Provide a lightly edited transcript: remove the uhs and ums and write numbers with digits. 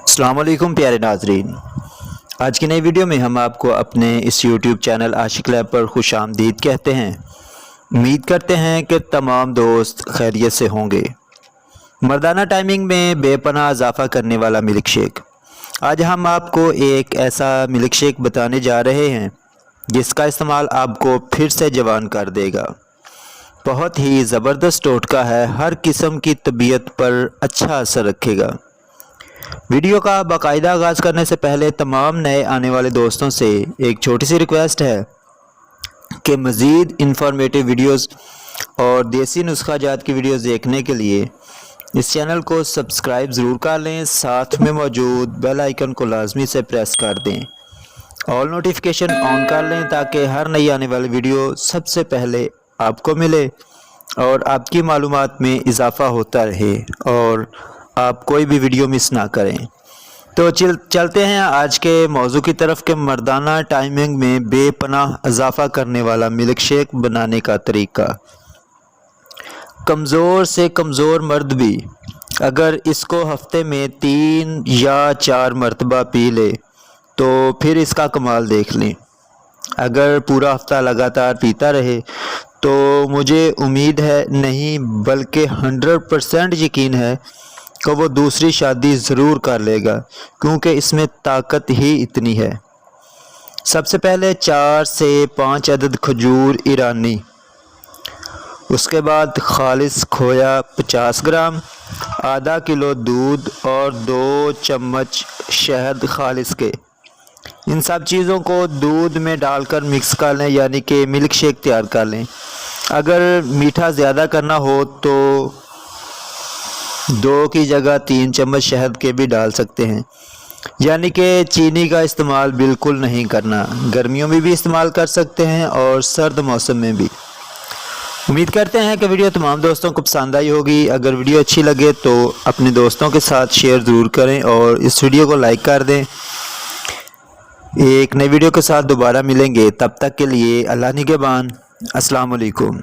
अस्सलाम वालेकुम प्यारे नाजरीन। आज की नई वीडियो में हम आपको अपने इस यूट्यूब चैनल आशिक लैब पर खुश आमदीद कहते हैं। उम्मीद करते हैं कि तमाम दोस्त खैरियत से होंगे। मर्दाना टाइमिंग में बेपनाह इजाफ़ा करने वाला मिल्क शेक। आज हम आपको एक ऐसा मिल्क शेक बताने जा रहे हैं जिसका इस्तेमाल आपको फिर से जवान कर देगा। बहुत ही ज़बरदस्त टोटका है, हर किस्म की तबीयत पर अच्छा असर रखेगा। वीडियो का बाकायदा आगाज़ करने से पहले तमाम नए आने वाले दोस्तों से एक छोटी सी रिक्वेस्ट है कि मज़ीद इंफॉर्मेटिव वीडियोस और देसी नुस्खा जात की वीडियोस देखने के लिए इस चैनल को सब्सक्राइब ज़रूर कर लें। साथ में मौजूद बेल आइकन को लाजमी से प्रेस कर दें, ऑल नोटिफिकेशन ऑन कर लें ताकि हर नई आने वाली वीडियो सबसे पहले आपको मिले और आपकी मालूमात में इजाफ़ा होता रहे और आप कोई भी वीडियो मिस ना करें। तो चलते हैं आज के मौजू की तरफ के मर्दाना टाइमिंग में बेपनाह इजाफ़ा करने वाला मिल्क शेक बनाने का तरीका। कमज़ोर से कमज़ोर मर्द भी अगर इसको हफ्ते में 3 या 4 मरतबा पी ले तो फिर इसका कमाल देख लें। अगर पूरा हफ्ता लगातार पीता रहे तो मुझे उम्मीद है नहीं बल्कि 100% यकीन है कि वो दूसरी शादी ज़रूर कर लेगा, क्योंकि इसमें ताकत ही इतनी है। सबसे पहले 4 से 5 अदद खजूर ईरानी, उसके बाद खालिस खोया 50 ग्राम, आधा किलो दूध और 2 चम्मच शहद खालिस के। इन सब चीज़ों को दूध में डालकर मिक्स कर लें, यानी कि मिल्क शेक तैयार कर लें। अगर मीठा ज़्यादा करना हो तो 2 की जगह 3 चम्मच शहद के भी डाल सकते हैं, यानी कि चीनी का इस्तेमाल बिल्कुल नहीं करना। गर्मियों में भी इस्तेमाल कर सकते हैं और सर्द मौसम में भी। उम्मीद करते हैं कि वीडियो तमाम दोस्तों को पसंद आई होगी। अगर वीडियो अच्छी लगे तो अपने दोस्तों के साथ शेयर ज़रूर करें और इस वीडियो को लाइक कर दें। एक नई वीडियो के साथ दोबारा मिलेंगे, तब तक के लिए अल्लाह निगहबान। अस्सलाम वालेकुम।